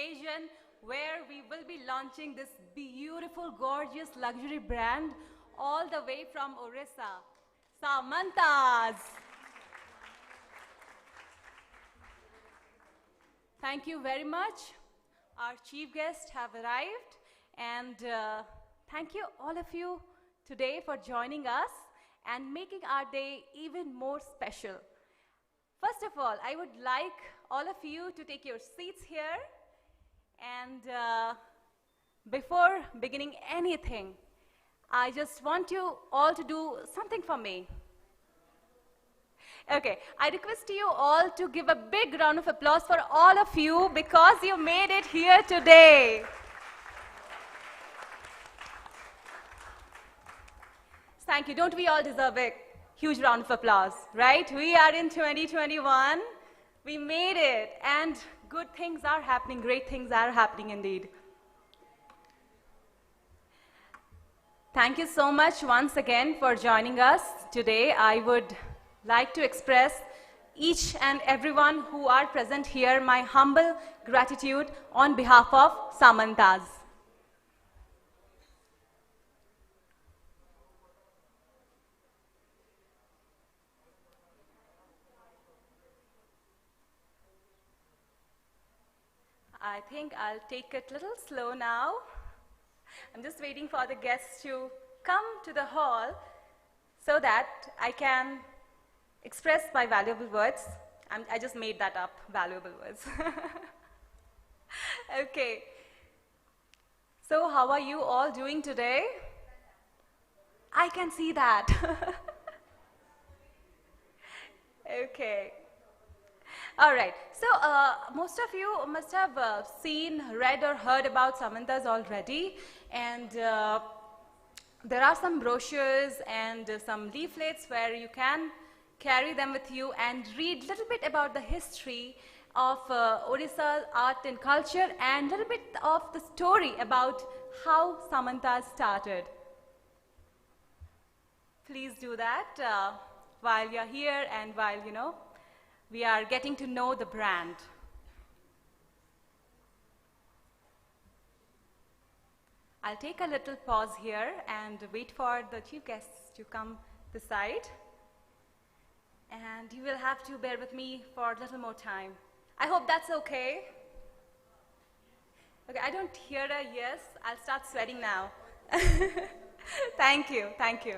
occasion where we will be launching this beautiful, gorgeous luxury brand all the way from Orissa, Samantas. Thank you very much. Our chief guests have arrived, and thank you all of you today for joining us and making our day even more special. First of all, I would like all of you to take your seats here, and before beginning anything, I just want you all to do something for me. Okay, I request you all to give a big round of applause for all of you because you made it here today. Thank you. Don't we all deserve a huge round of applause, right? We are in 2021. We made it, and good things are happening. Great things are happening indeed. Thank you so much once again for joining us today. I would like to express each and everyone who are present here my humble gratitude on behalf of Samantas. I think I'll take it a little slow now. I'm just waiting for the guests to come to the hall so that I can express my valuable words. I just made that up, valuable words. Okay. So how are you all doing today? I can see that. Okay. All right. So most of you must have seen, read, or heard about Samantas already. And there are some brochures and some leaflets where you can carry them with you and read a little bit about the history of Odisha art and culture and a little bit of the story about how Samantas started. Please do that while you're here and while, we are getting to know the brand. I'll take a little pause here and wait for the chief guests to come this side. And you will have to bear with me for a little more time. I hope that's okay. Okay, I don't hear a yes. I'll start sweating now. Thank you, thank you.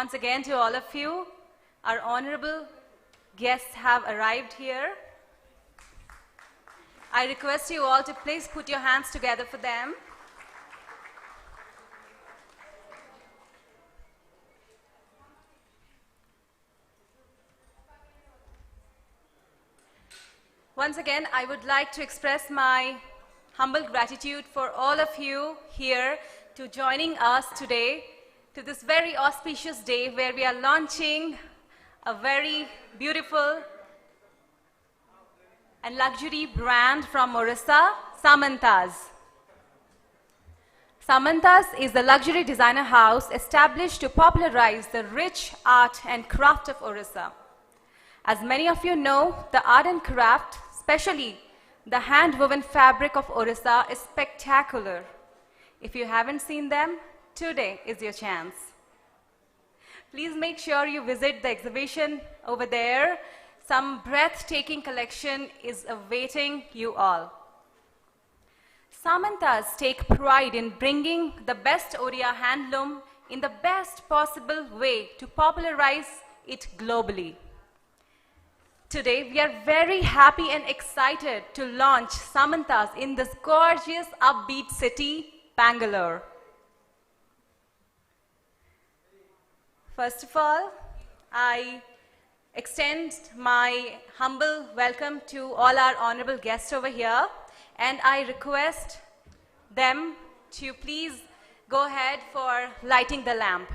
once again to all of you. Our honorable guests have arrived here. I request you all to please put your hands together for them. Once again, I would like to express my humble gratitude for all of you here to joining us today to this very auspicious day where we are launching a very beautiful and luxury brand from Orissa, Samantas. Samantas is the luxury designer house established to popularize the rich art and craft of Orissa. As many of you know, the art and craft, especially the hand-woven fabric of Orissa, is spectacular. If you haven't seen them, today is your chance. Please make sure you visit the exhibition over there. Some breathtaking collection is awaiting you all. Samantas take pride in bringing the best Odia handloom in the best possible way to popularize it globally. Today, we are very happy and excited to launch Samantas in this gorgeous, upbeat city, Bangalore. First of all, I extend my humble welcome to all our honorable guests over here, and I request them to please go ahead for lighting the lamp.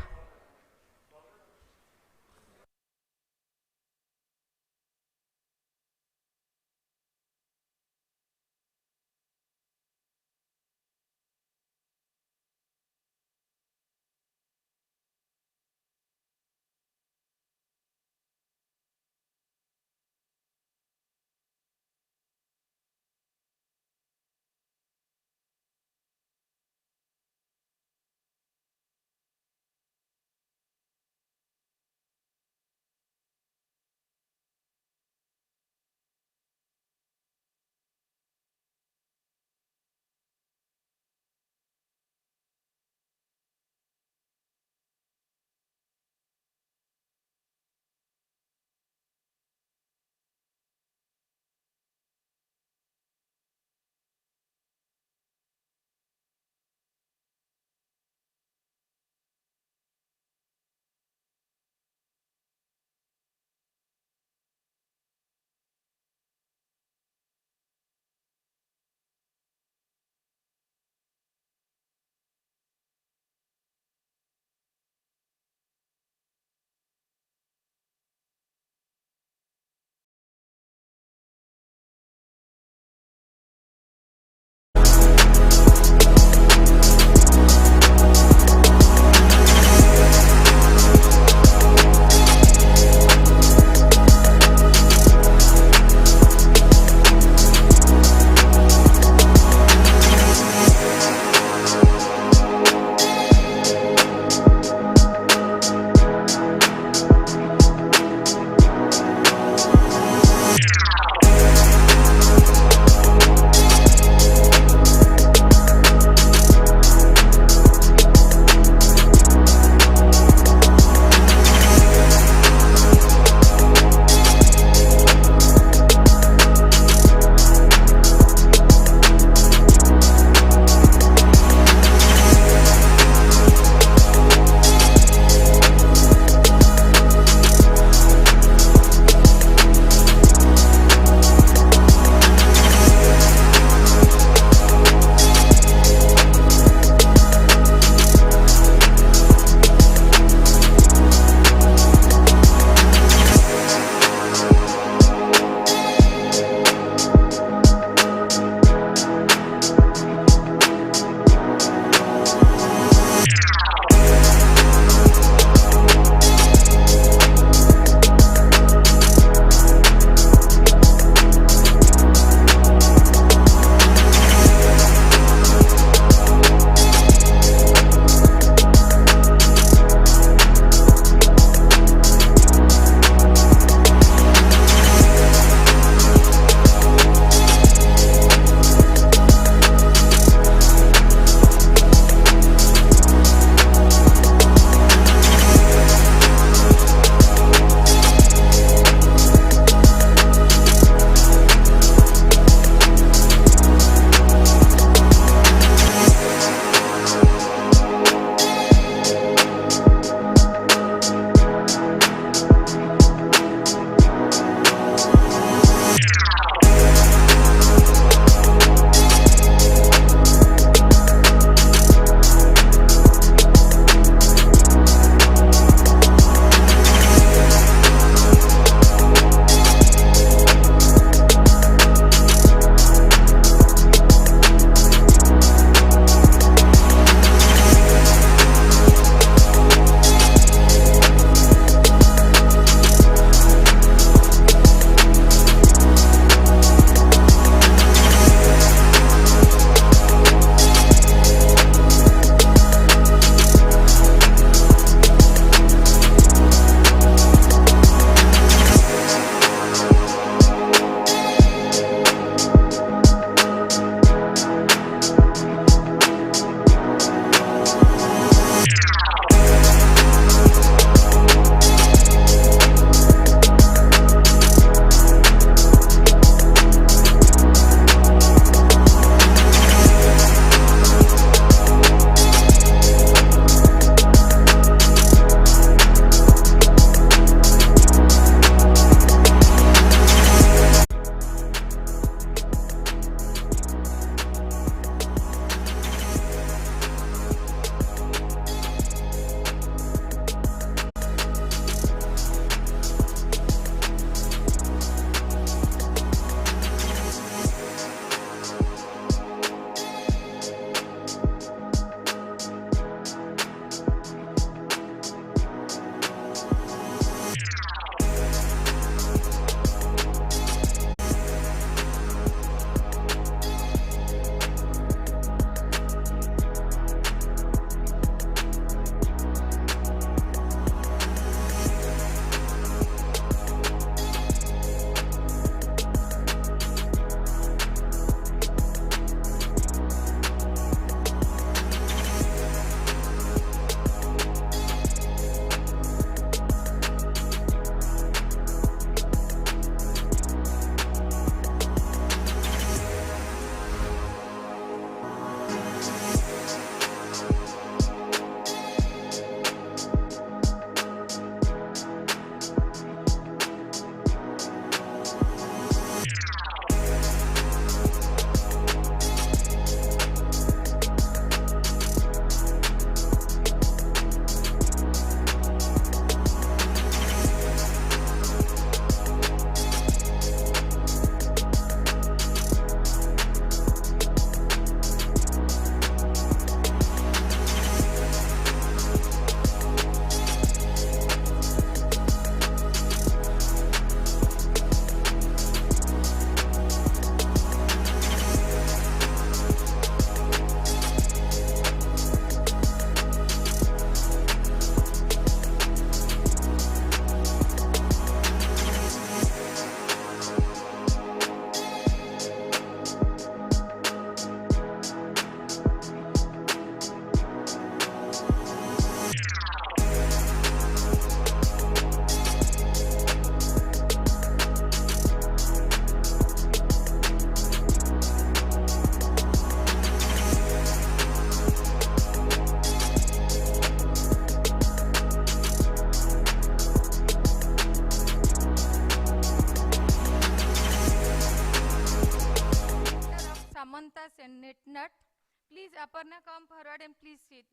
Aparna, come forward and please sit.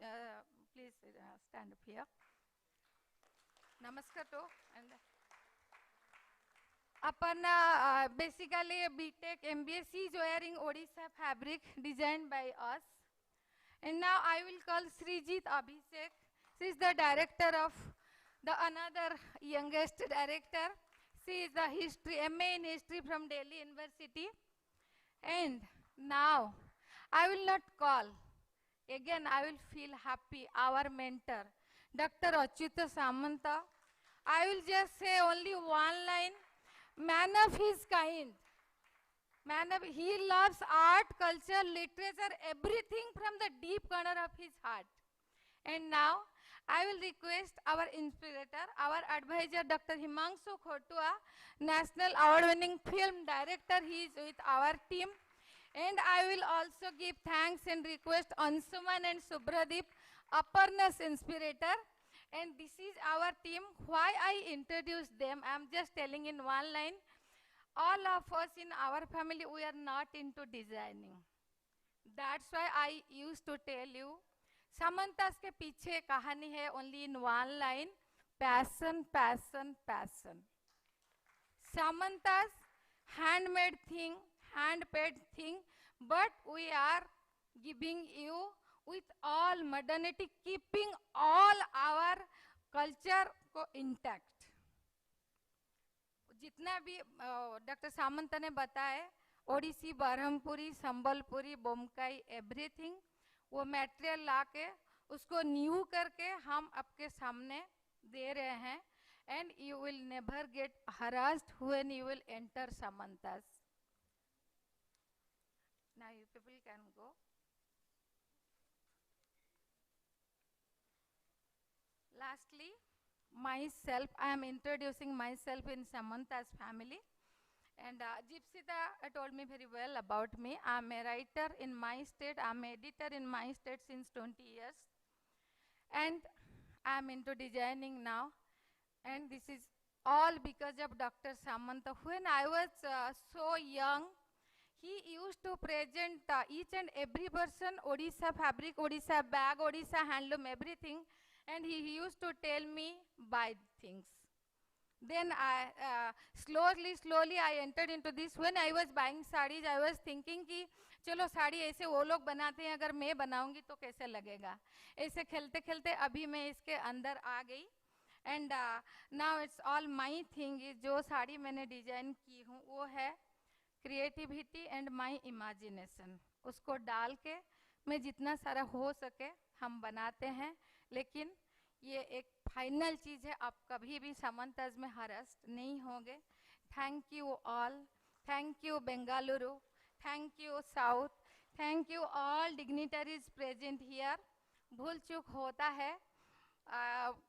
Please stand up here. Namaskar to. And Aparna, basically a BTech MBA. She is wearing Odisha fabric designed by us. And now I will call Srijit Abhishek. She is the director of the another youngest director. She is the history, MA in history from Delhi University. And now I will not call. Again, I will feel happy. Our mentor, Dr. Achyuta Samanta. I will just say only one line. Man of his kind. He loves art, culture, literature, everything from the deep corner of his heart. And now, I will request our inspirator, our advisor, Dr. Himanshu Khotua, National Award-winning film director. He is with our team. And I will also give thanks and request Ansuman and Subhradeep, Aparna's inspirator. And this is our team. Why I introduced them, I am just telling in one line. All of us in our family, we are not into designing. That's why I used to tell you, Samantas ke piche kahani hai only in one line, passion, passion, passion. Samantas, handmade thing, hand-paid thing, but we are giving you with all modernity, keeping all our culture को intact. जितना भी doctor सामंत ने बताया, Odissi, बरहमपुरी, Sambalpuri, Bomkai, everything, वो material लाके उसको new करके हम आपके सामने दे रहे हैं. And you will never get harassed when you will enter Samantas. Now you people can go. Lastly, myself, I am introducing myself in Samanta's family. And Jeepsita told me very well about me. I am a writer in my state. I am editor in my state since 20 years. And I am into designing now. And this is all because of Dr. Samanta. When I was so young, he used to present each and every person Odisha fabric, Odisha bag, Odisha handloom, everything. And he used to tell me, buy things. Then I, slowly I entered into this. When I was buying sarees, I was thinking कि चलो साड़ी ऐसे वो लोग बनाते हैं, अगर मैं बनाऊंगी तो कैसे लगेगा. ऐसे खेलते खेलते अभी मैं इसके अंदर आ गई. And now it's all my thing. जो साड़ी मैंने डिजाइन की हूँ वो है creativity and my imagination. उसको डाल के मैं जितना सारा हो सके हम बनाते हैं. लेकिन ये एक फाइनल चीज़ है. आप कभी भी समंताज में हरास्ट नहीं होंगे. Thank you all. Thank you Bengaluru. Thank you south. Thank you all dignitaries present here. भूल चूक होता है.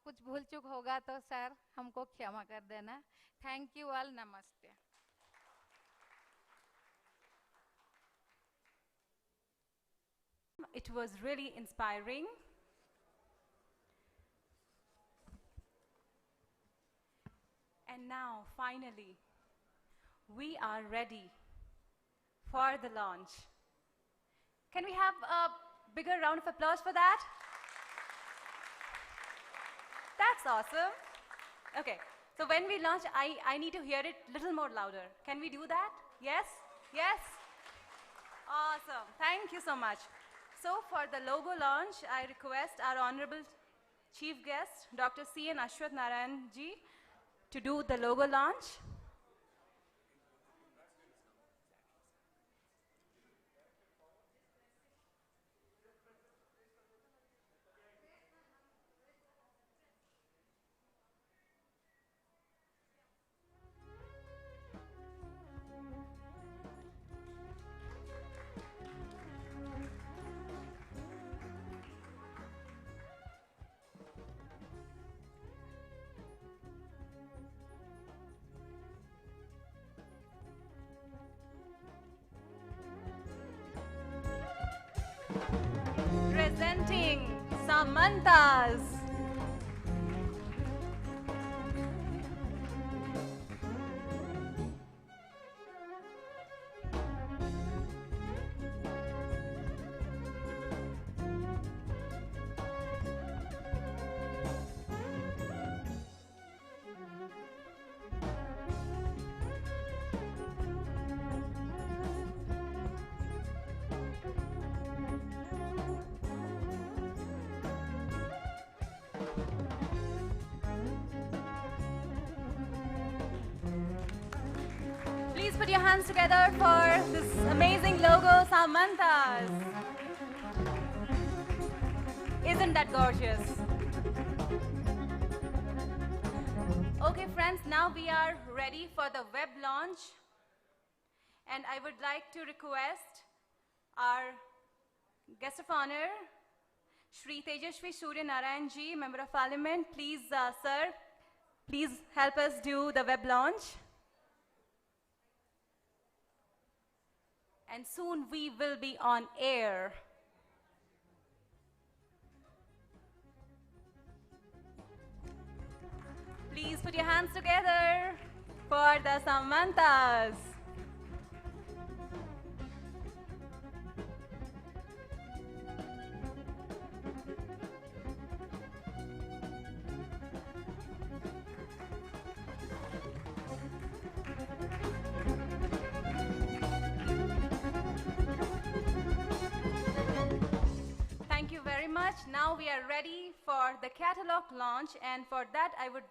कुछ भूल चूक होगा तो सर हमको क्षमा कर देना. Thank you all. नमस्ते. It was really inspiring. And now, finally, we are ready for the launch. Can we have a bigger round of applause for that? That's awesome. Okay, so when we launch, I need to hear it a little more louder. Can we do that? Yes? Yes? Awesome. Thank you so much. So for the logo launch, I request our Honorable Chief Guest, Dr. C.N. Ashwath Narayan ji, to do the logo launch. Presenting Samantas. Please put your hands together for this amazing logo, Samantas. Isn't that gorgeous? Okay, friends, now we are ready for the web launch. And I would like to request our guest of honor, Shri Tejashwi Surya Narayan ji, Member of Parliament. Please, sir, please help us do the web launch. And soon we will be on air. Please put your hands together for the Samantas. Thank you very much. Now we are ready for the catalog launch, and for that I would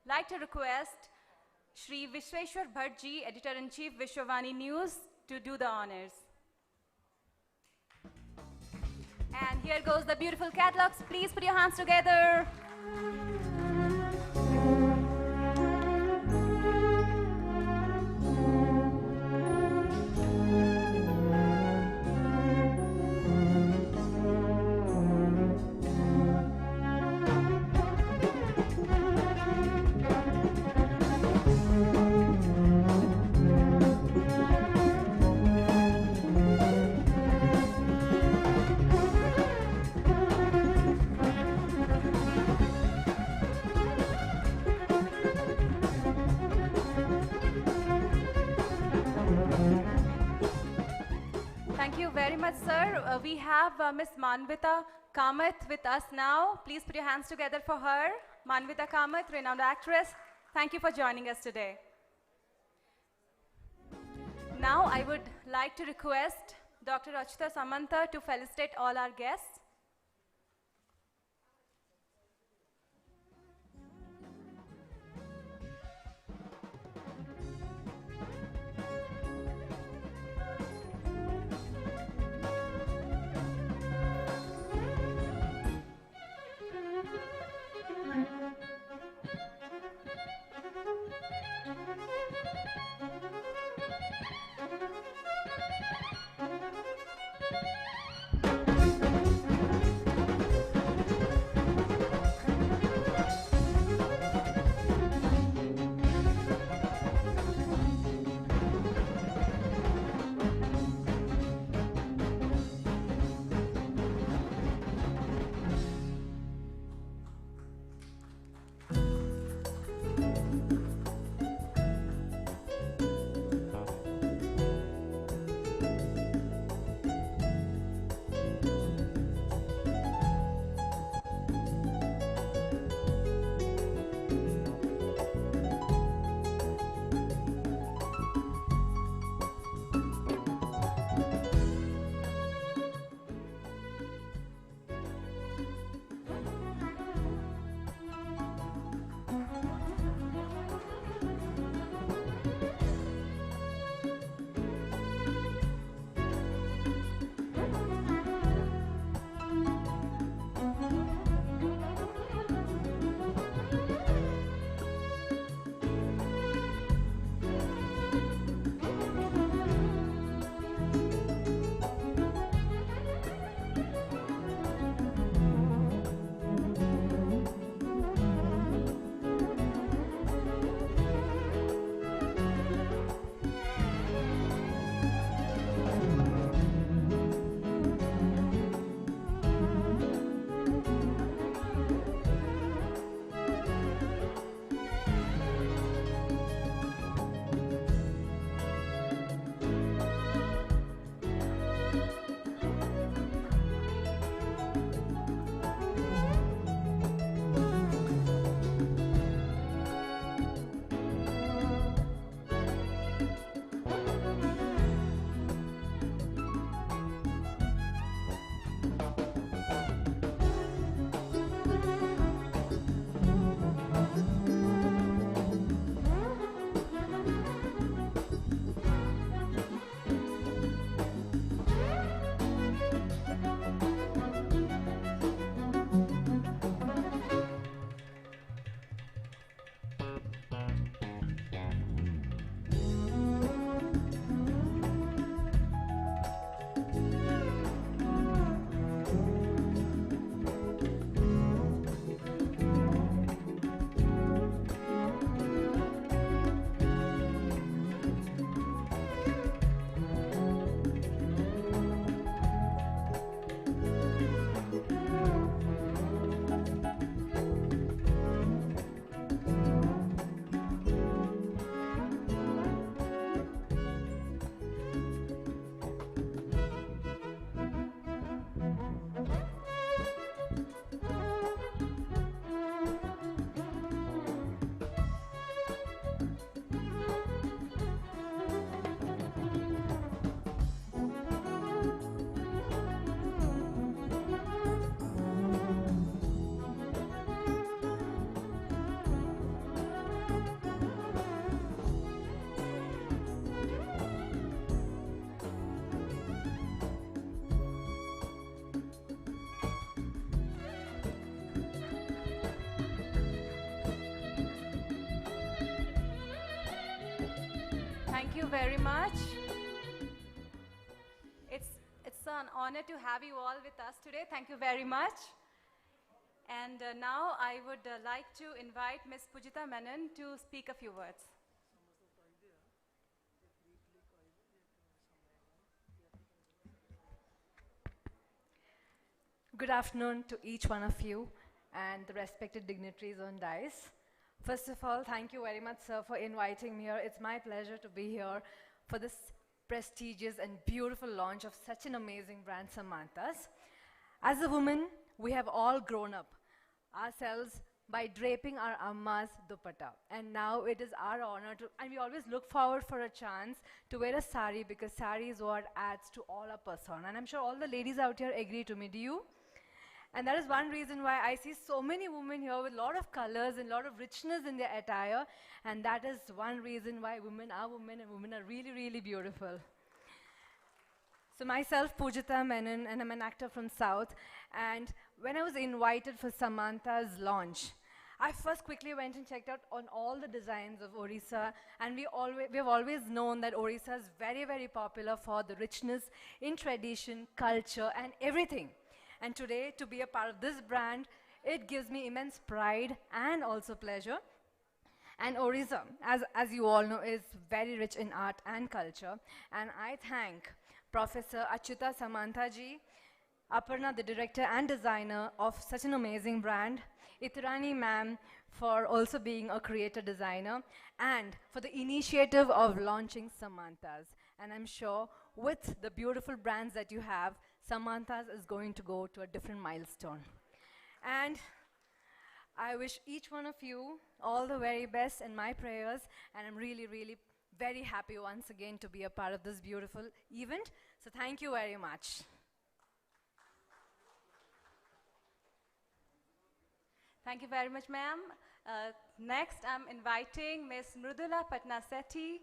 like to request Shri Vishweshwar Bhatt-ji, Editor-in-Chief, Vishwavani News, to do the honors. And here goes the beautiful catalogs. Please put your hands together. Thank you very much, sir. We have Miss Manvita Kamath with us now. Please put your hands together for her. Manvita Kamath, renowned actress. Thank you for joining us today. Now I would like to request Dr. Achita Samanta to felicitate all our guests. Thank you very much. It's an honor to have you all with us today. Thank you very much. And now I would like to invite Ms. Pujita Menon to speak a few words. Good afternoon to each one of you and the respected dignitaries on dais. First of all, thank you very much, sir, for inviting me here. It's my pleasure to be here for this prestigious and beautiful launch of such an amazing brand, Samantas. As a woman, we have all grown up ourselves by draping our amma's dupatta. And now it is our honor to, and we always look forward for a chance to wear a sari because sari is what adds to all our persona. And I'm sure all the ladies out here agree to me. Do you? And that is one reason why I see so many women here with a lot of colors and a lot of richness in their attire. And that is one reason why women and women are really, really beautiful. So myself, Pujita Menon, and I'm an actor from South. And when I was invited for Samanta's launch, I first quickly went and checked out on all the designs of Orissa. And we have always known that Orissa is very, very popular for the richness in tradition, culture, and everything. And today, to be a part of this brand, it gives me immense pride and also pleasure. And Orissa, as you all know, is very rich in art and culture. And I thank Professor Achyuta Samanta ji, Aparna, the director and designer of such an amazing brand, Itrani ma'am for also being a creator designer, and for the initiative of launching Samantas. And I'm sure with the beautiful brands that you have, Samantas is going to go to a different milestone. And I wish each one of you all the very best in my prayers, and I'm really, really very happy once again to be a part of this beautiful event. So thank you very much. Thank you very much, ma'am. Next, I'm inviting Ms. Mrudula Patnasetti,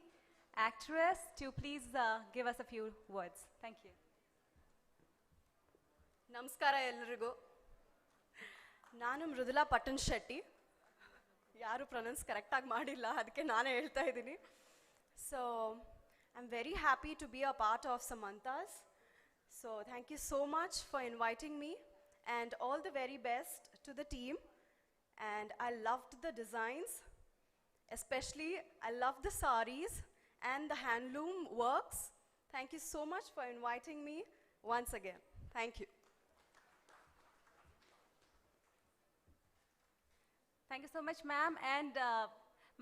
actress, to please give us a few words. Thank you. ನಮಸ್ಕಾರ ಎಲ್ರಿಗೂ. ನಾನು ಮೃದುಲಾ ಪಟ್ಟಣ್ ಶೆಟ್ಟಿ. ಯಾರು pronounce ಕರೆಕ್ಟಾಗಿ ಮಾಡಿಲ್ಲ, ಅದಕ್ಕೆ ನಾನೇ ಹೇಳ್ತಾ ಇದ್ದೀನಿ. So I am very happy to be a part of Samantas. So thank you so much for inviting me, and all the very best to the team. And I loved the designs, especially I loved the sarees and the handloom works. Thank you so much for inviting me once again. Thank you. Thank you so much, ma'am. And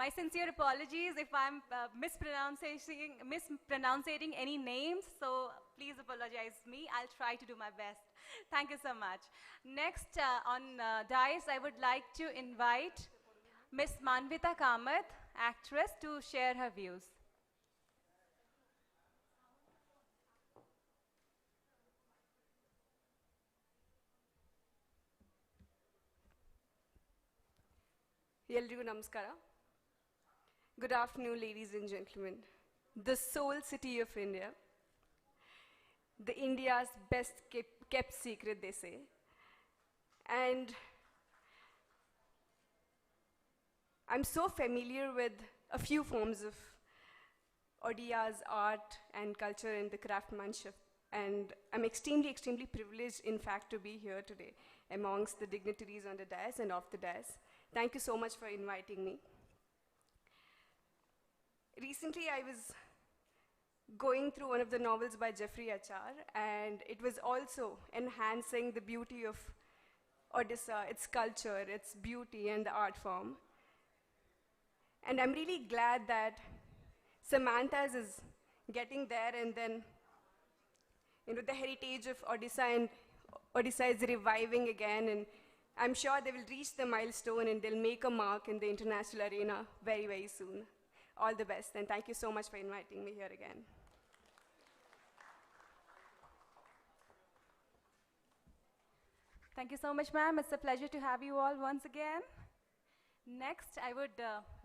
my sincere apologies if I'm mispronouncing any names. So please apologize me. I'll try to do my best. Thank you so much. Next on dais, I would like to invite Ms. Manvita Kamath, actress, to share her views. ಎಲ್ರಿಗೂ ನಮಸ್ಕಾರ. Good afternoon, ladies and gentlemen. The soul city of India, the India's best kept secret, they say. And I'm so familiar with a few forms of Odia's art and culture and the craftsmanship. And I'm extremely, extremely privileged, in fact, to be here today amongst the dignitaries on the dais and off the dais. Thank you so much for inviting me. Recently, I was going through one of the novels by Jeffrey Achar, and it was also enhancing the beauty of Odisha, its culture, its beauty, and the art form. And I'm really glad that Samantas is getting there, and then, the heritage of Odisha and Odisha is reviving again, and I'm sure they will reach the milestone and they'll make a mark in the international arena very, very soon. All the best, and thank you so much for inviting me here again. Thank you so much, ma'am. It's a pleasure to have you all once again. Next, I would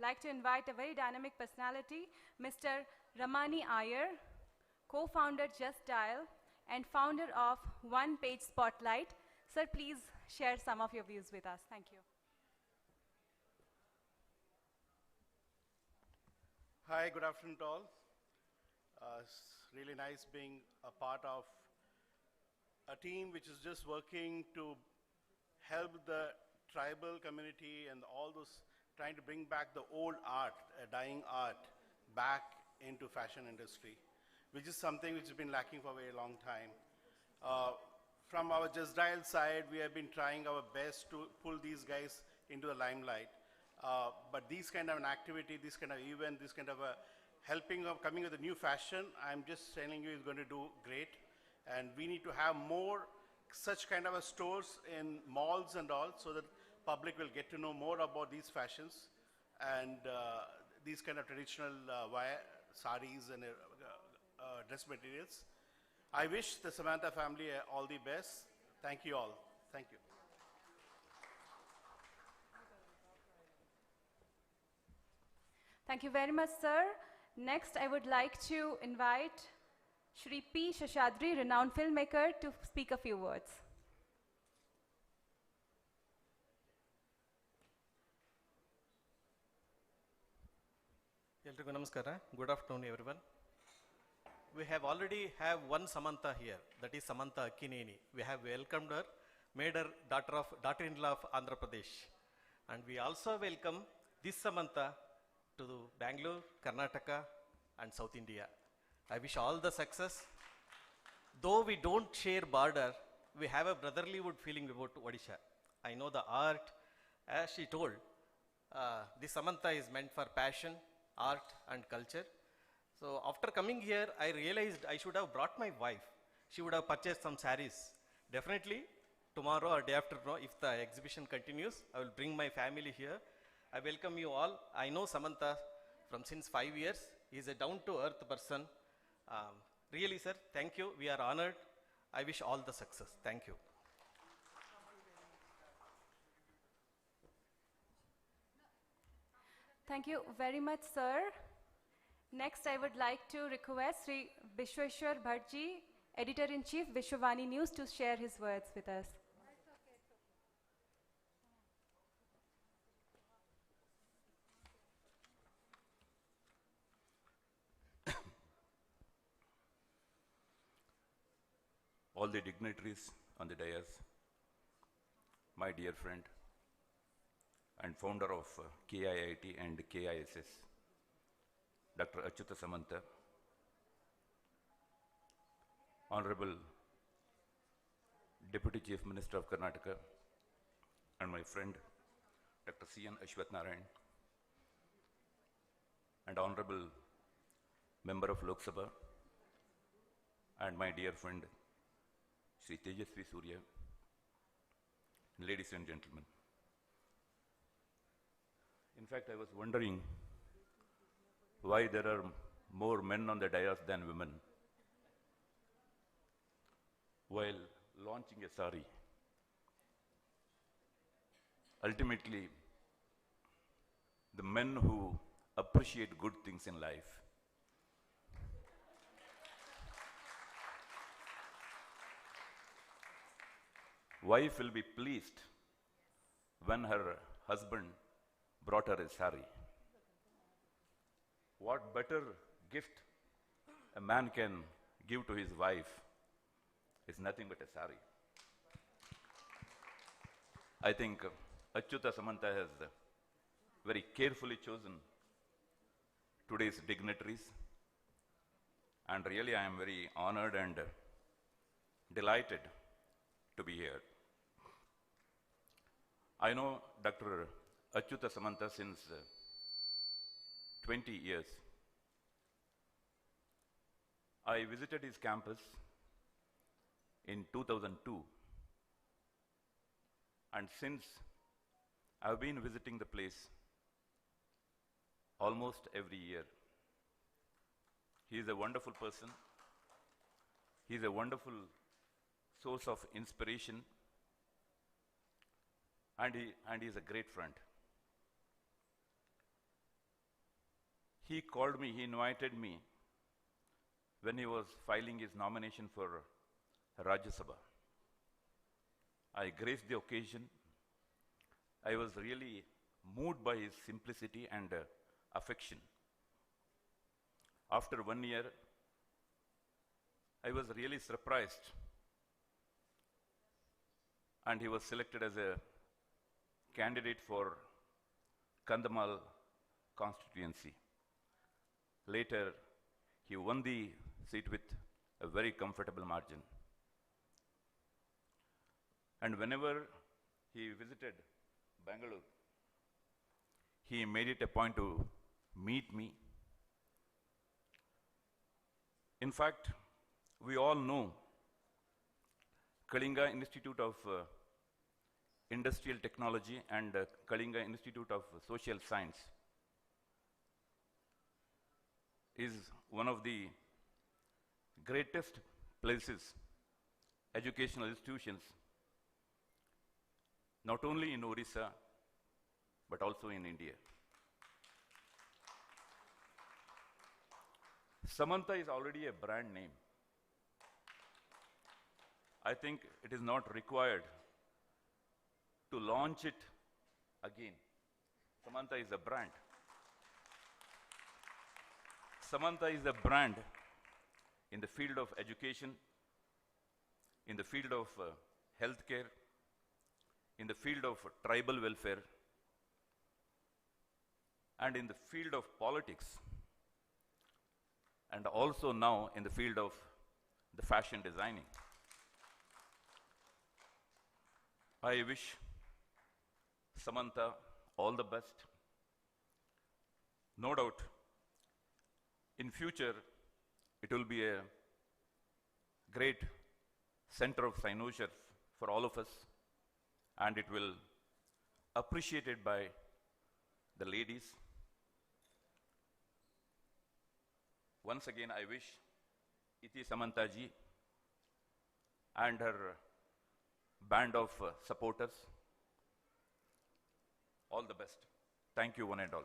like to invite a very dynamic personality, Mr. Ramani Iyer, co-founder Just Dial and founder of One Page Spotlight. Sir, please share some of your views with us. Thank you. Hi, good afternoon to all. It's really nice being a part of a team which is just working to help the tribal community and all those, trying to bring back the old art, dying art, back into fashion industry, which is something which has been lacking for a very long time. Uh, from our Just Dial side, we have been trying our best to pull these guys into the limelight. But these kind of an activity, this kind of event, this kind of a helping of coming with a new fashion, I'm just telling you is going to do great. And we need to have more such kind of a stores in malls and all, so that public will get to know more about these fashions and these kind of traditional sarees and dress materials. I wish the Samanta family all the best. Thank you all. Thank you. Thank you very much, sir. Next, I would like to invite Shri P. Shashadri, renowned filmmaker, to speak a few words. ಎಲ್ರಿಗೂ ನಮಸ್ಕಾರ. Good afternoon, everyone. We have already have one Samanta here, that is Samanta Akkineni. We have welcomed her, made her daughter-in-law of Andhra Pradesh. And we also welcome this Samanta to Bangalore, Karnataka and South India. I wish all the success. Though we don't share border, we have a brotherlyhood feeling about Odisha. I know the art, as she told, this Samanta is meant for passion, art and culture. So after coming here, I realized I should have brought my wife. She would have purchased some sarees. Definitely tomorrow or day after tomorrow, if the exhibition continues, I will bring my family here. I welcome you all. I know Samanta from since 5 years. He is a down-to-earth person. Really, sir, thank you. We are honored. I wish all the success. Thank you. Thank you very much, sir. Next, I would like to request Sri Vishweshwar Bhattji, Editor-in-Chief, Vishwavani News, to share his words with us. All the dignitaries on the dais, my dear friend and founder of KIIT and KISS, Dr. Achyuta Samanta, Honorable Deputy Chief Minister of Karnataka, and my friend Dr. C.N. Ashwath Narayan, and Honorable Member of Lok Sabha, and my dear friend Sri Tejasvi Surya, ladies and gentlemen. In fact, I was wondering why there are more men on the dais than women while launching a sari. Ultimately, the men who appreciate good things in life wife will be pleased when her husband brought her a sari. What better gift a man can give to his wife is nothing but a sari. I think Achyuta Samanta has very carefully chosen today's dignitaries, and really I am very honored and delighted to be here. I know Dr. Achyuta Samanta since 20 years. I visited his campus in 2002, and since I've been visiting the place almost every year. He is a wonderful person. He is a wonderful source of inspiration, and he is a great friend. He called me, he invited me when he was filing his nomination for Rajya Sabha. I graced the occasion. I was really moved by his simplicity and affection. After 1 year, I was really surprised. And he was selected as a candidate for Kandamal constituency. Later, he won the seat with a very comfortable margin. And whenever he visited Bangalore, he made it a point to meet me. In fact, we all know Kalinga Institute of Industrial Technology and Kalinga Institute of Social Science is one of the greatest places, educational institutions, not only in Odisha, but also in India. Samanta is already a brand name. I think it is not required to launch it again. Samanta is a brand. Samanta is a brand in the field of education, in the field of healthcare, in the field of tribal welfare, and in the field of politics, and also now in the field of the fashion designing. I wish Samanta all the best. No doubt, in future, it will be a great center of cynosure for all of us, and it will appreciated by the ladies. Once again, I wish Iti Samanta ji and her band of supporters all the best. Thank you, one and all.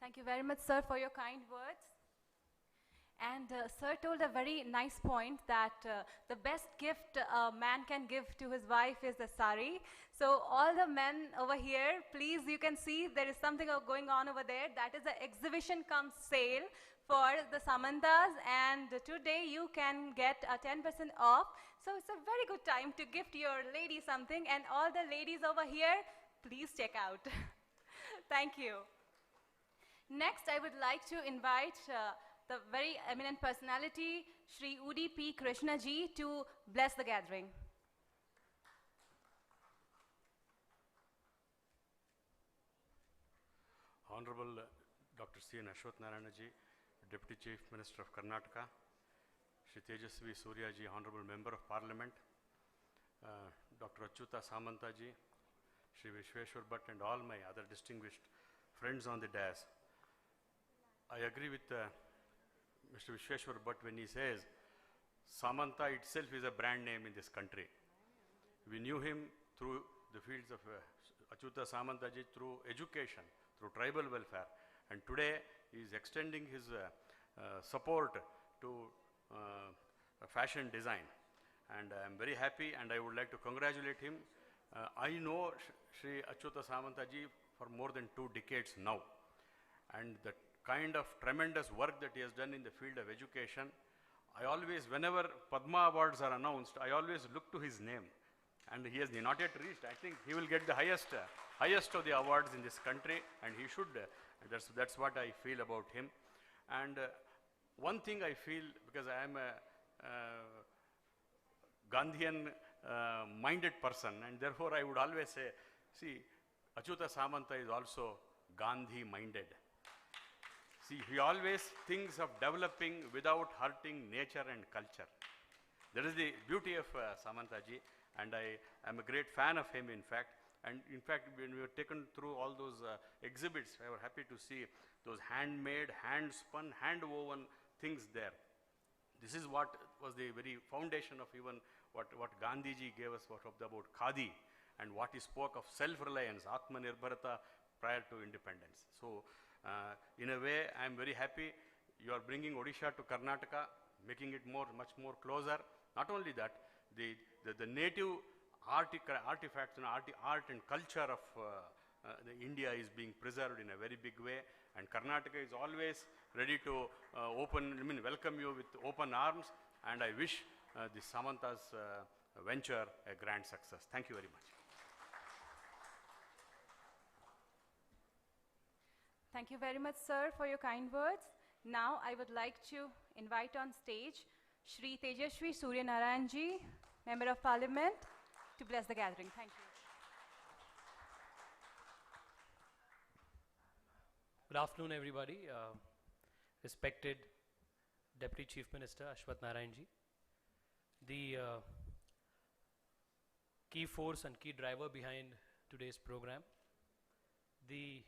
Thank you very much, sir, for your kind words. And sir told a very nice point that the best gift a man can give to his wife is a sari. So all the men over here, please, you can see there is something going on over there. That is an exhibition cum sale for the Samantas, and today you can get a 10% off. So it's a very good time to gift your lady something, and all the ladies over here, please check out. Thank you. Next, I would like to invite the very eminent personality, Shri Udi P. Krishna ji, to bless the gathering. Honorable Dr. C. N. Ashwath Narayana ji, Deputy Chief Minister of Karnataka, Shri Tejasvi Surya ji, Honorable Member of Parliament, Dr. Achyuta Samanta ji, Shri Vishweshwar Bhatt, and all my other distinguished friends on the dais. I agree with Mr. Vishweshwar Bhatt when he says Samanta itself is a brand name in this country. We knew him through the fields of Achyuta Samanta ji, through education, through tribal welfare, and today he is extending his support to fashion design, and I am very happy, and I would like to congratulate him. I know Shri Achyuta Samanta ji for more than 2 decades now, and the kind of tremendous work that he has done in the field of education. I always, whenever Padma Awards are announced, I always look to his name, and he has not yet reached. I think he will get the highest of the awards in this country, and he should. That's what I feel about him. And one thing I feel, because I am a Gandhian minded person, and therefore I would always say, see, Achyuta Samanta is also Gandhi minded. See, he always thinks of developing without hurting nature and culture. That is the beauty of Samanta ji, and I am a great fan of him, in fact. And in fact, when we were taken through all those exhibits, I was happy to see those handmade, hand-spun, hand-woven things there. This is what was the very foundation of even what Gandhi ji gave us about Khadi, and what he spoke of self-reliance, Atmanirbharata, prior to independence. So, in a way, I am very happy you are bringing Odisha to Karnataka, making it much more closer. Not only that, the native artifacts and art and culture of India is being preserved in a very big way, and Karnataka is always ready to welcome you with open arms, and I wish the Samantas venture a grand success. Thank you very much. Thank you very much, sir, for your kind words. Now I would like to invite on stage Shri Tejashwi Surya Narayanji, Member of Parliament, to bless the gathering. Thank you. Good afternoon, everybody. Respected Deputy Chief Minister Ashwath Narayanji, the key force and key driver behind today's program, the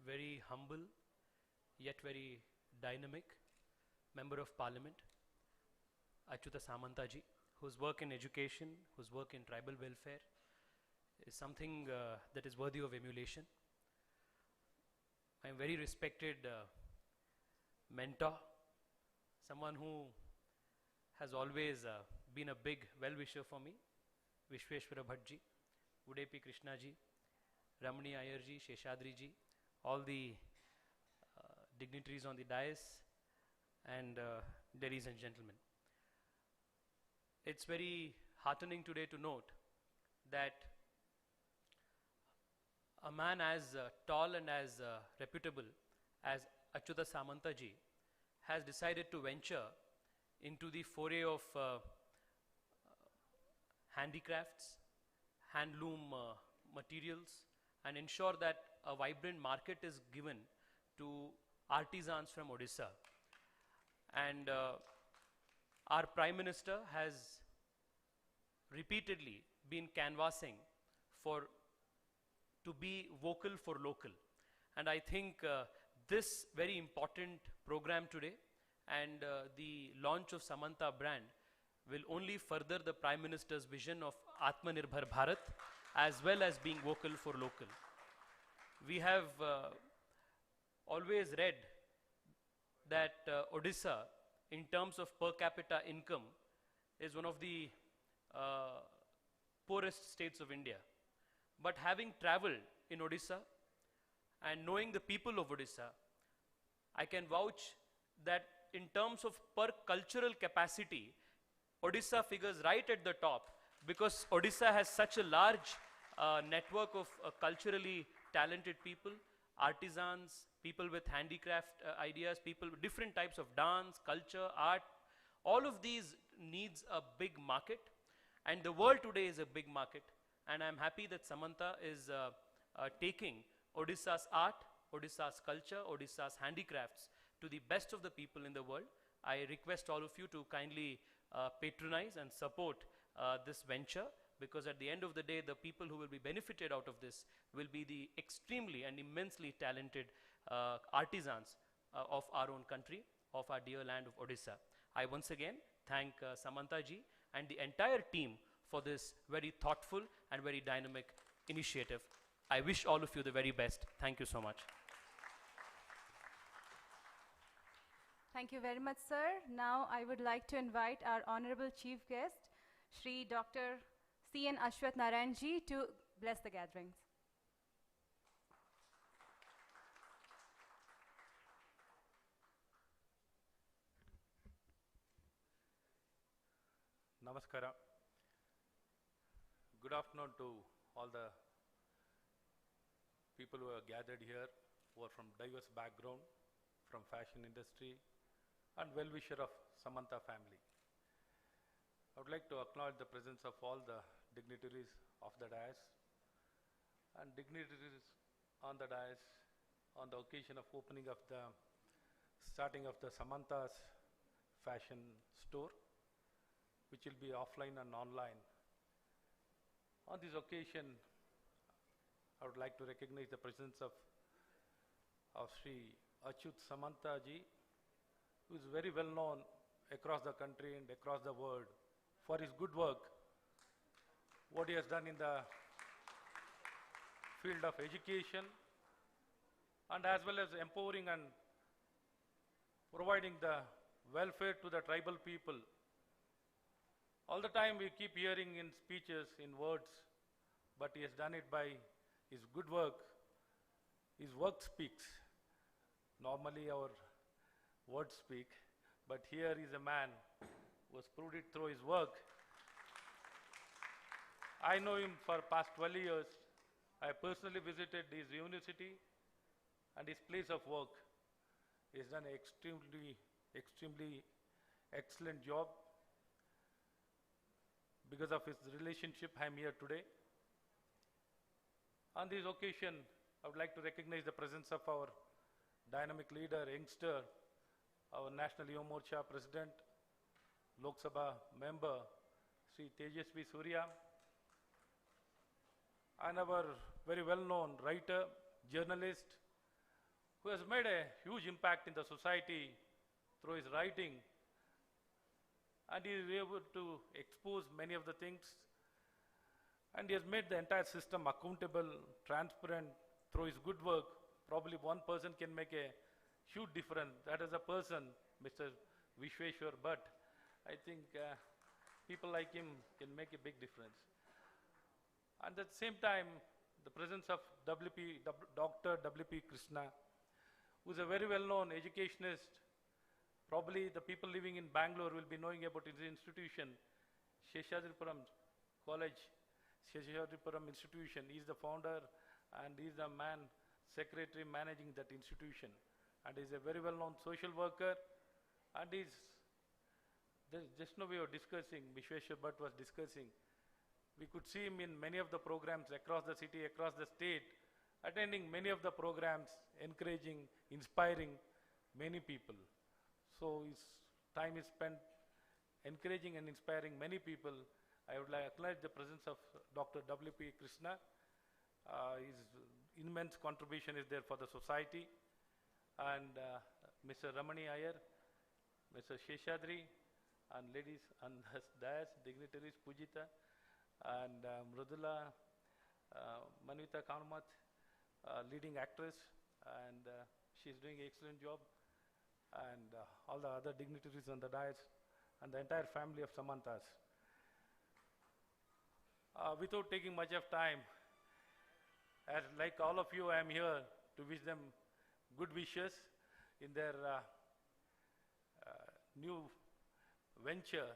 very humble yet very dynamic Member of Parliament, Achyuta Samanta ji, whose work in education, whose work in tribal welfare is something that is worthy of emulation. I am very respected mentor, someone who has always been a big well-wisher for me, Vishweshwara Bhatt ji, Udepi Krishna ji, Ramani Iyer ji, Sheshadri ji, all the dignitaries on the dais, and ladies and gentlemen. It's very heartening today to note that a man as tall and as reputable as Achyuta Samanta ji has decided to venture into the foray of handicrafts, handloom materials, and ensure that a vibrant market is given to artisans from Odisha. And our Prime Minister has repeatedly been canvassing to be vocal for local. And I think this very important program today and the launch of Samanta brand will only further the Prime Minister's vision of Atmanirbhar Bharat as well as being vocal for local. We have always read that Odisha, in terms of per capita income, is one of the poorest states of India. But having traveled in Odisha and knowing the people of Odisha, I can vouch that in terms of per cultural capacity, Odisha figures right at the top, because Odisha has such a large network of culturally talented people, artisans, people with handicraft ideas, people with different types of dance, culture, art. All of these needs a big market, and the world today is a big market. And I'm happy that Samanta is taking Odisha's art, Odisha's culture, Odisha's handicrafts to the best of the people in the world. I request all of you to kindly patronize and support this venture, because at the end of the day, the people who will be benefited out of this will be the extremely and immensely talented artisans of our own country, of our dear land of Odisha. I once again thank Samanta ji and the entire team for this very thoughtful and very dynamic initiative. I wish all of you the very best. Thank you so much. Thank you very much, sir. Now I would like to invite our Honorable Chief Guest, Shri Dr. C.N. Ashwath Narayanji, to bless the gatherings. Namaskara. Good afternoon to all the people who are gathered here, who are from diverse background, from fashion industry, and well-wisher of Samanta family. I would like to acknowledge the presence of all the dignitaries of the dais and dignitaries on the dais on the occasion of opening of the starting of the Samanta's fashion store, which will be offline and online. On this occasion, I would like to recognize the presence of Sri Achyut Samanta ji, who is very well known across the country and across the world for his good work, what he has done in the field of education, and as well as empowering and providing the welfare to the tribal people. All the time we keep hearing in speeches, in words, but he has done it by his good work His work speaks. Normally our words speak, but here is a man who has proved it through his work. I know him for past 12 years. I personally visited his university and his place of work. He has done an extremely excellent job. Because of his relationship, I am here today. On this occasion, I would like to recognize the presence of our dynamic leader, youngster, our National Yuva Morcha President, Lok Sabha member, Sri Tejasvi Surya, and our very well-known writer, journalist, who has made a huge impact in the society through his writing, and he is able to expose many of the things, and he has made the entire system accountable, transparent through his good work. Probably one person can make a huge difference. That is a person, Mr. Vishweshwar Bhatt. I think people like him can make a big difference. And at the same time, the presence of Dr. W.P. Krishna, who is a very well-known educationist. Probably the people living in Bangalore will be knowing about his institution, Seshadripuram College, Seshadripuram Institution. He is the founder and he is the secretary managing that institution. And he is a very well-known social worker. And just now we were discussing, Vishweshwar Bhatt was discussing, we could see him in many of the programs across the city, across the state, attending many of the programs, encouraging, inspiring many people. So his time is spent encouraging and inspiring many people. I would like to acknowledge the presence of Dr. W.P. Krishna. His immense contribution is there for the society. And Mr. Ramani Iyer, Mr. Sheshadri, and ladies and dais, dignitaries, Pujita, and Mrudula, Manvita Kanumat, leading actress, and she's doing an excellent job, and all the other dignitaries on the dais, and the entire family of Samantas. Without taking much of time, as like all of you, I am here to wish them good wishes in their new venture.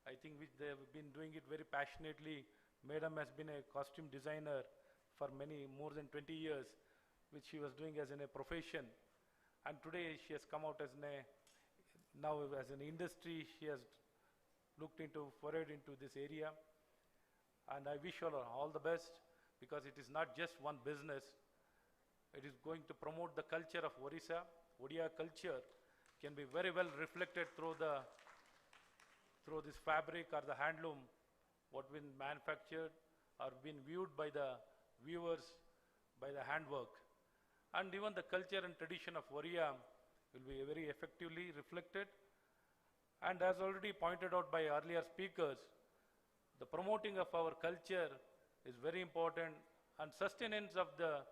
I think which they have been doing it very passionately. Madam has been a costume designer for more than 20 years, which she was doing as in a profession. And today she has come out as now as an industry. She has forayed into this area. And I wish her all the best, because it is not just one business. It is going to promote the culture of Orissa. Odia culture can be very well reflected through this fabric or the handloom, what been manufactured or been viewed by the viewers by the handwork. And even the culture and tradition of Odia will be very effectively reflected. And as already pointed out by earlier speakers, the promoting of our culture is very important, and sustenance of the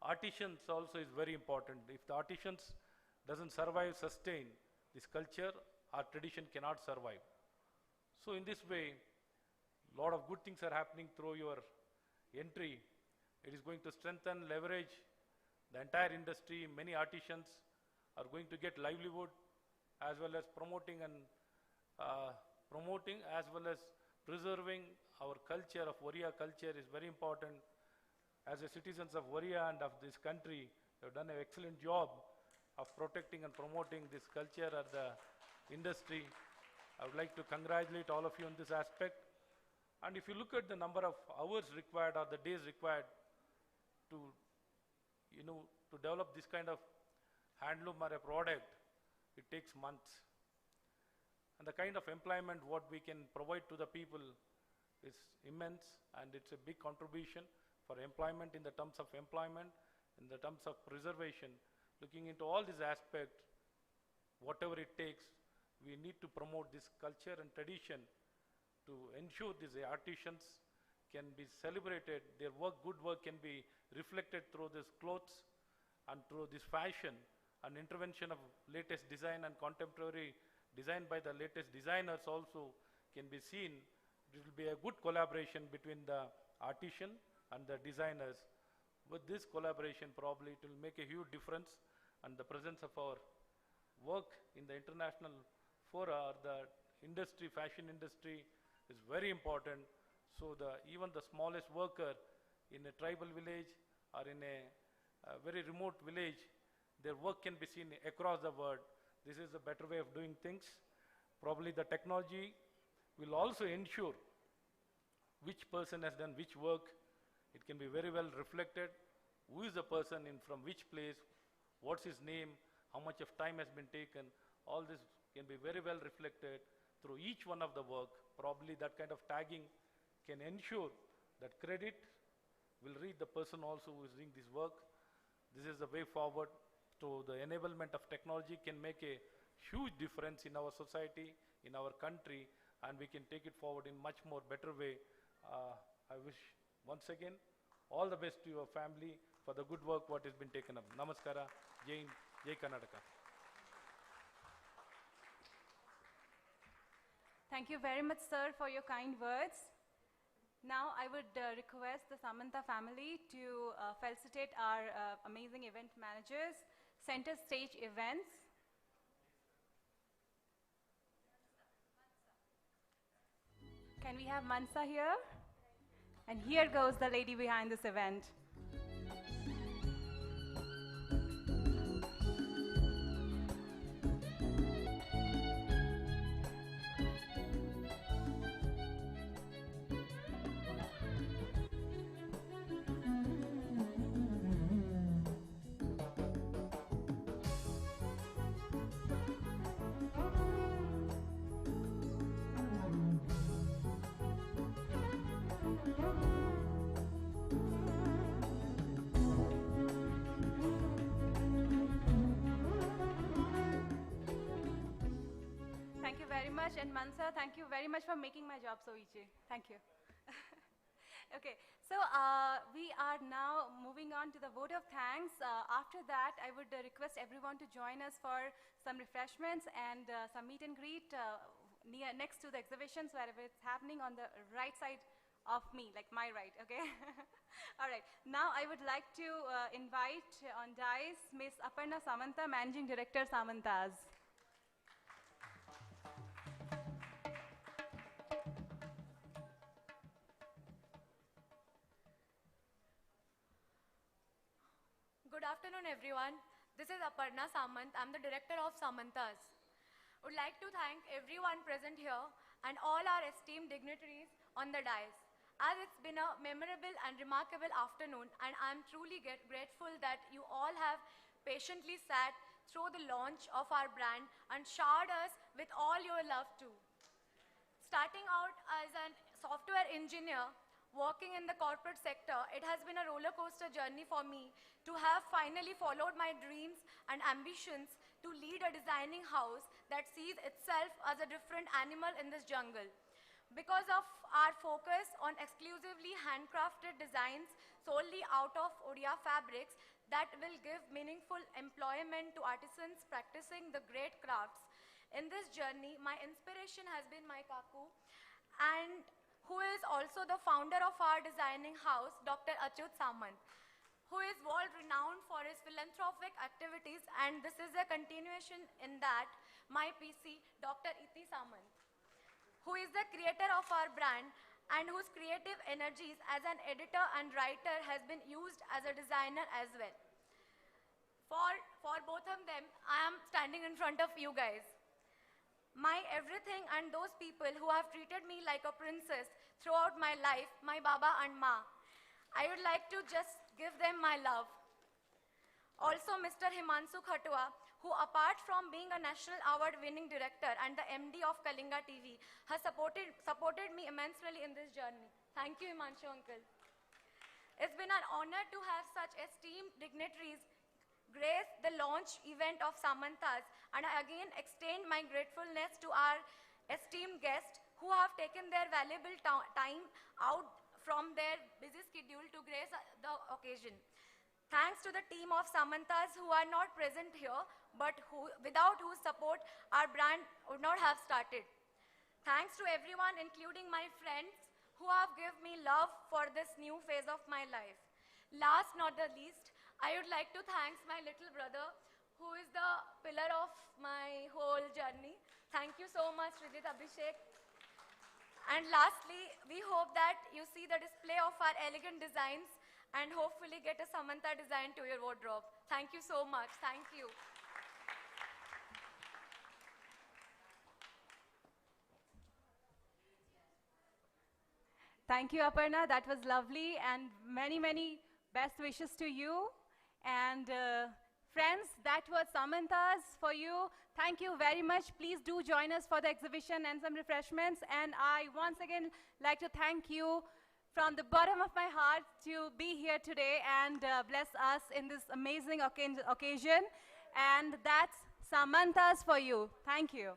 artisans also is very important. If the artisans doesn't survive, sustain, this culture or tradition cannot survive. So in this way, a lot of good things are happening through your entry. It is going to strengthen, leverage the entire industry. Many artisans are going to get livelihood, as well as promoting as well as preserving our culture of Odia culture is very important. As a citizens of Odia and of this country, you have done an excellent job of protecting and promoting this culture of the industry. I would like to congratulate all of you on this aspect. And if you look at the number of hours required or the days required to develop this kind of handloom or a product, it takes months. And the kind of employment what we can provide to the people is immense, and it's a big contribution for employment in the terms of employment, in the terms of preservation. Looking into all these aspects, whatever it takes, we need to promote this culture and tradition to ensure these artisans can be celebrated, their work, good work can be reflected through these clothes and through this fashion, and intervention of latest design and contemporary design by the latest designers also can be seen. It will be a good collaboration between the artisan and the designers With this collaboration, probably it will make a huge difference, and the presence of our work in the international fora or the industry, fashion industry is very important. So even the smallest worker in a tribal village or in a very remote village, their work can be seen across the world. This is a better way of doing things. Probably the technology will also ensure which person has done which work. It can be very well reflected. Who is the person from which place, what's his name, how much of time has been taken. All this can be very well reflected through each one of the work. Probably that kind of tagging can ensure that credit will reach the person also who is doing this work. This is the way forward. So the enablement of technology can make a huge difference in our society, in our country, and we can take it forward in much more better way. I wish once again all the best to your family for the good work what has been taken up. Namaskara, Jai Hind, Jai Karnataka. Thank you very much, sir, for your kind words. Now I would request the Samanta family to felicitate our amazing event managers, center stage events. Can we have Mansa here? And here goes the lady behind this event. Thank you very much. And Mansa, thank you very much for making my job so easy. Thank you. Okay, so we are now moving on to the vote of thanks. After that, I would request everyone to join us for some refreshments and some meet and greet next to the exhibitions, wherever it's happening on the right side of me, like my right, okay? All right, now I would like to invite on dais Ms. Aparna Samanta, Managing Director, Samantas. Good afternoon, everyone. This is Aparna Samant. I'm the director of Samantas. Would like to thank everyone present here and all our esteemed dignitaries on the dais. As it's been a memorable and remarkable afternoon, and I'm truly grateful that you all have patiently sat through the launch of our brand and showered us with all your love too. Starting out as a software engineer, working in the corporate sector, it has been a roller coaster journey for me to have finally followed my dreams and ambitions to lead a designing house that sees itself as a different animal in this jungle. Because of our focus on exclusively handcrafted designs solely out of Odia fabrics that will give meaningful employment to artisans practicing the great crafts. In this journey, my inspiration has been my kaku, and who is also the founder of our designing house, Dr. Achyut Samant, who is world-renowned for his philanthropic activities, and this is a continuation in that, my PC, Dr. Iti Samant, who is the creator of our brand and whose creative energies as an editor and writer has been used as a designer as well. For both of them, I am standing in front of you guys. My everything and those people who have treated me like a princess throughout my life, my Baba and Ma. I would like to just give them my love. Also, Mr. Himanshu Khatua, who apart from being a national award-winning director and the MD of Kalinga TV, has supported me immensely in this journey. Thank you, Himanshu uncle. It's been an honor to have such esteemed dignitaries grace the launch event of Samantas, and I again extend my gratefulness to our esteemed guests who have taken their valuable time out from their busy schedule to grace the occasion. Thanks to the team of Samantas who are not present here, but without whose support our brand would not have started. Thanks to everyone, including my friends, who have given me love for this new phase of my life. Last not the least, I would like to thank my little brother who is the pillar of my whole journey. Thank you so much, Srijit Abhishek. And lastly, we hope that you see the display of our elegant designs and hopefully get a Samanta design to your wardrobe. Thank you so much. Thank you. Thank you, Aparna. That was lovely, and many, many best wishes to you. And friends, that was Samantas for you. Thank you very much. Please do join us for the exhibition and some refreshments. And I once again like to thank you from the bottom of my heart to be here today and bless us in this amazing occasion. And that's Samantas for you. Thank you.